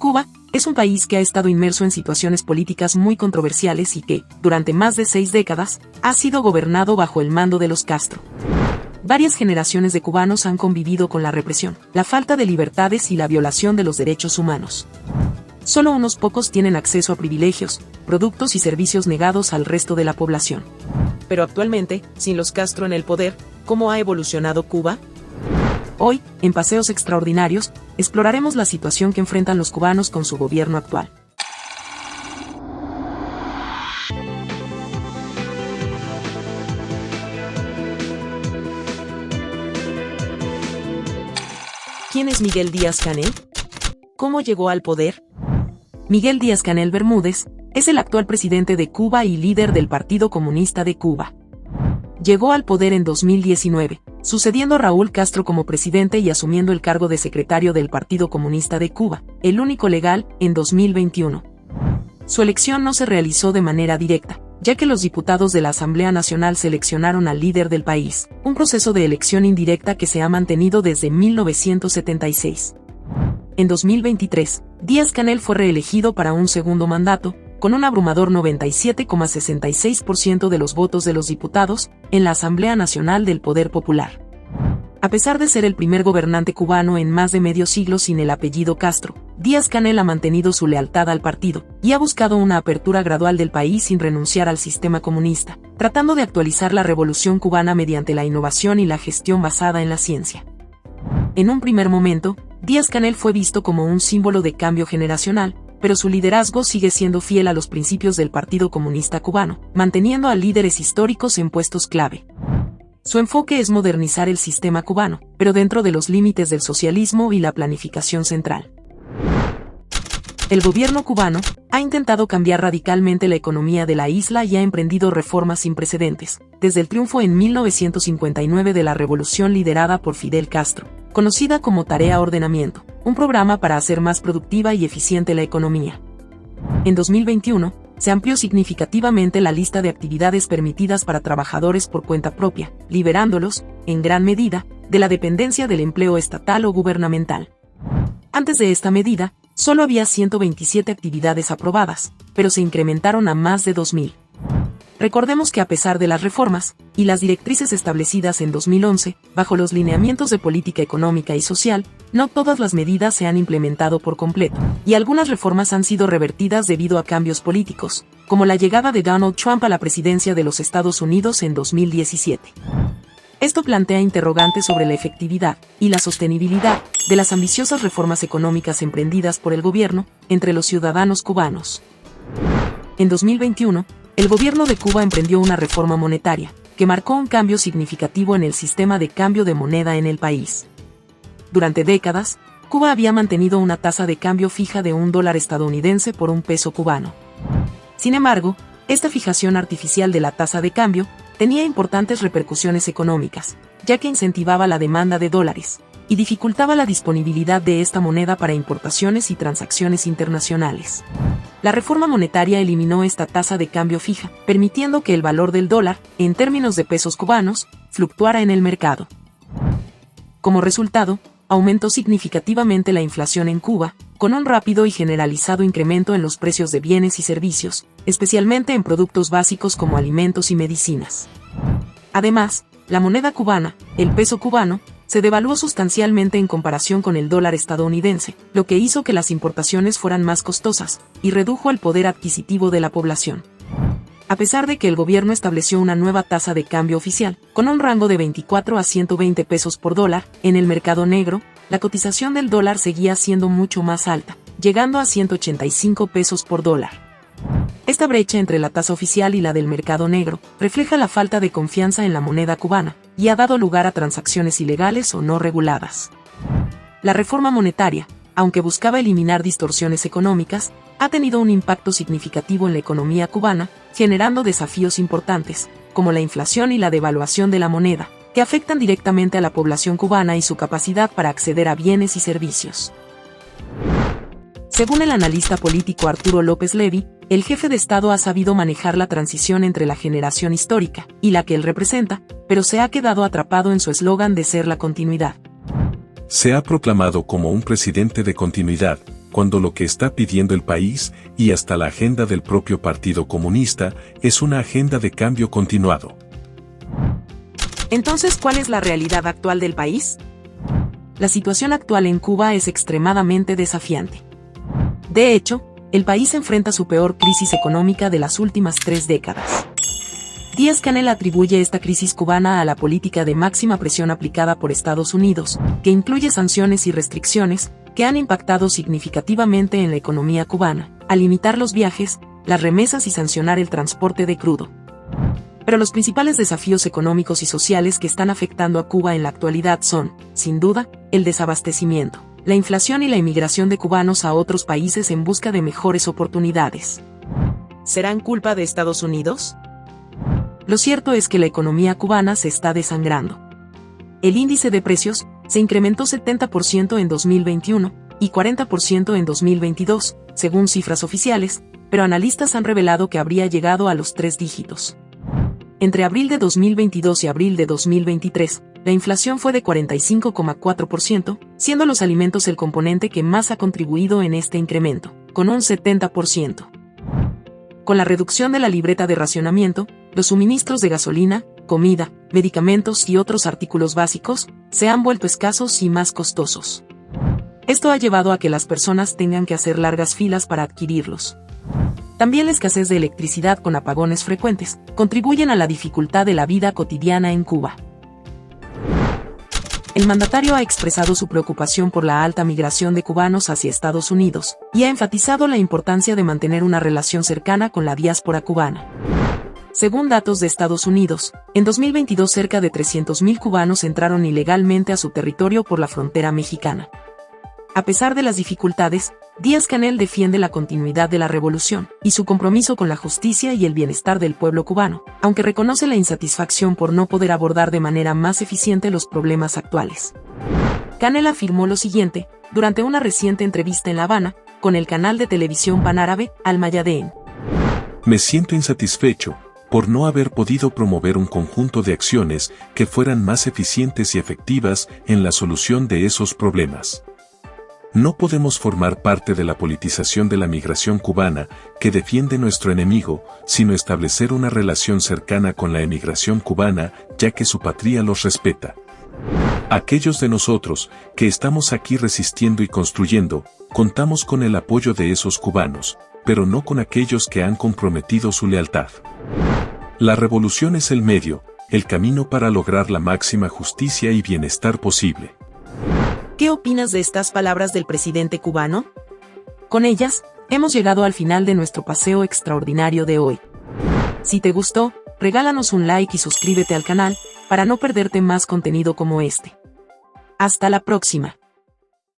Cuba es un país que ha estado inmerso en situaciones políticas muy controversiales y que, durante más de 6 décadas, ha sido gobernado bajo el mando de los Castro. Varias generaciones de cubanos han convivido con la represión, la falta de libertades y la violación de los derechos humanos. Solo unos pocos tienen acceso a privilegios, productos y servicios negados al resto de la población. Pero actualmente, sin los Castro en el poder, ¿cómo ha evolucionado Cuba? Hoy, en Paseos Extraordinarios, exploraremos la situación que enfrentan los cubanos con su gobierno actual. ¿Quién es Miguel Díaz-Canel? ¿Cómo llegó al poder? Miguel Díaz-Canel Bermúdez es el actual presidente de Cuba y líder del Partido Comunista de Cuba. Llegó al poder en 2019, sucediendo a Raúl Castro como presidente y asumiendo el cargo de secretario del Partido Comunista de Cuba, el único legal, en 2021. Su elección no se realizó de manera directa, ya que los diputados de la Asamblea Nacional seleccionaron al líder del país, un proceso de elección indirecta que se ha mantenido desde 1976. En 2023, Díaz-Canel fue reelegido para un segundo mandato, con un abrumador 97,66% de los votos de los diputados en la Asamblea Nacional del Poder Popular. A pesar de ser el primer gobernante cubano en más de medio siglo sin el apellido Castro, Díaz-Canel ha mantenido su lealtad al partido y ha buscado una apertura gradual del país sin renunciar al sistema comunista, tratando de actualizar la revolución cubana mediante la innovación y la gestión basada en la ciencia. En un primer momento, Díaz-Canel fue visto como un símbolo de cambio generacional, pero su liderazgo sigue siendo fiel a los principios del Partido Comunista Cubano, manteniendo a líderes históricos en puestos clave. Su enfoque es modernizar el sistema cubano, pero dentro de los límites del socialismo y la planificación central. El gobierno cubano ha intentado cambiar radicalmente la economía de la isla y ha emprendido reformas sin precedentes, desde el triunfo en 1959 de la revolución liderada por Fidel Castro, conocida como Tarea Ordenamiento, un programa para hacer más productiva y eficiente la economía. En 2021, se amplió significativamente la lista de actividades permitidas para trabajadores por cuenta propia, liberándolos, en gran medida, de la dependencia del empleo estatal o gubernamental. Antes de esta medida, solo había 127 actividades aprobadas, pero se incrementaron a más de 2.000. Recordemos que a pesar de las reformas y las directrices establecidas en 2011, bajo los lineamientos de política económica y social, no todas las medidas se han implementado por completo, y algunas reformas han sido revertidas debido a cambios políticos, como la llegada de Donald Trump a la presidencia de los Estados Unidos en 2017. Esto plantea interrogantes sobre la efectividad y la sostenibilidad de las ambiciosas reformas económicas emprendidas por el gobierno entre los ciudadanos cubanos. En 2021, el gobierno de Cuba emprendió una reforma monetaria, que marcó un cambio significativo en el sistema de cambio de moneda en el país. Durante décadas, Cuba había mantenido una tasa de cambio fija de $1 estadounidense por un peso cubano. Sin embargo, esta fijación artificial de la tasa de cambio tenía importantes repercusiones económicas, ya que incentivaba la demanda de dólares y dificultaba la disponibilidad de esta moneda para importaciones y transacciones internacionales. La reforma monetaria eliminó esta tasa de cambio fija, permitiendo que el valor del dólar, en términos de pesos cubanos, fluctuara en el mercado. Como resultado, aumentó significativamente la inflación en Cuba, con un rápido y generalizado incremento en los precios de bienes y servicios, especialmente en productos básicos como alimentos y medicinas. Además, la moneda cubana, el peso cubano, se devaluó sustancialmente en comparación con el dólar estadounidense, lo que hizo que las importaciones fueran más costosas, y redujo el poder adquisitivo de la población. A pesar de que el gobierno estableció una nueva tasa de cambio oficial, con un rango de 24 a 120 pesos por dólar, en el mercado negro, la cotización del dólar seguía siendo mucho más alta, llegando a 185 pesos por dólar. Esta brecha entre la tasa oficial y la del mercado negro refleja la falta de confianza en la moneda cubana y ha dado lugar a transacciones ilegales o no reguladas. La reforma monetaria, aunque buscaba eliminar distorsiones económicas, ha tenido un impacto significativo en la economía cubana, generando desafíos importantes, como la inflación y la devaluación de la moneda, que afectan directamente a la población cubana y su capacidad para acceder a bienes y servicios. Según el analista político Arturo López Levy, el jefe de Estado ha sabido manejar la transición entre la generación histórica y la que él representa, pero se ha quedado atrapado en su eslogan de ser la continuidad. Se ha proclamado como un presidente de continuidad, cuando lo que está pidiendo el país, y hasta la agenda del propio Partido Comunista, es una agenda de cambio continuado. Entonces, ¿cuál es la realidad actual del país? La situación actual en Cuba es extremadamente desafiante. De hecho, el país enfrenta su peor crisis económica de las últimas 3 décadas. Díaz-Canel atribuye esta crisis cubana a la política de máxima presión aplicada por Estados Unidos, que incluye sanciones y restricciones, que han impactado significativamente en la economía cubana, al limitar los viajes, las remesas y sancionar el transporte de crudo. Pero los principales desafíos económicos y sociales que están afectando a Cuba en la actualidad son, sin duda, el desabastecimiento, la inflación y la emigración de cubanos a otros países en busca de mejores oportunidades. ¿Serán culpa de Estados Unidos? Lo cierto es que la economía cubana se está desangrando. El índice de precios se incrementó 70% en 2021 y 40% en 2022, según cifras oficiales, pero analistas han revelado que habría llegado a los 3 dígitos. Entre abril de 2022 y abril de 2023, la inflación fue de 45,4%, siendo los alimentos el componente que más ha contribuido en este incremento, con un 70%. Con la reducción de la libreta de racionamiento, los suministros de gasolina, comida, medicamentos y otros artículos básicos se han vuelto escasos y más costosos. Esto ha llevado a que las personas tengan que hacer largas filas para adquirirlos. También la escasez de electricidad con apagones frecuentes contribuyen a la dificultad de la vida cotidiana en Cuba. El mandatario ha expresado su preocupación por la alta migración de cubanos hacia Estados Unidos y ha enfatizado la importancia de mantener una relación cercana con la diáspora cubana. Según datos de Estados Unidos, en 2022 cerca de 300.000 cubanos entraron ilegalmente a su territorio por la frontera mexicana. A pesar de las dificultades, Díaz-Canel defiende la continuidad de la revolución y su compromiso con la justicia y el bienestar del pueblo cubano, aunque reconoce la insatisfacción por no poder abordar de manera más eficiente los problemas actuales. Canel afirmó lo siguiente, durante una reciente entrevista en La Habana, con el canal de televisión panárabe, Al Mayadeen. Me siento insatisfecho por no haber podido promover un conjunto de acciones que fueran más eficientes y efectivas en la solución de esos problemas. No podemos formar parte de la politización de la migración cubana que defiende nuestro enemigo, sino establecer una relación cercana con la emigración cubana, ya que su patria los respeta. Aquellos de nosotros que estamos aquí resistiendo y construyendo, contamos con el apoyo de esos cubanos, pero no con aquellos que han comprometido su lealtad. La revolución es el medio, el camino para lograr la máxima justicia y bienestar posible. ¿Qué opinas de estas palabras del presidente cubano? Con ellas, hemos llegado al final de nuestro paseo extraordinario de hoy. Si te gustó, regálanos un like y suscríbete al canal, para no perderte más contenido como este. Hasta la próxima.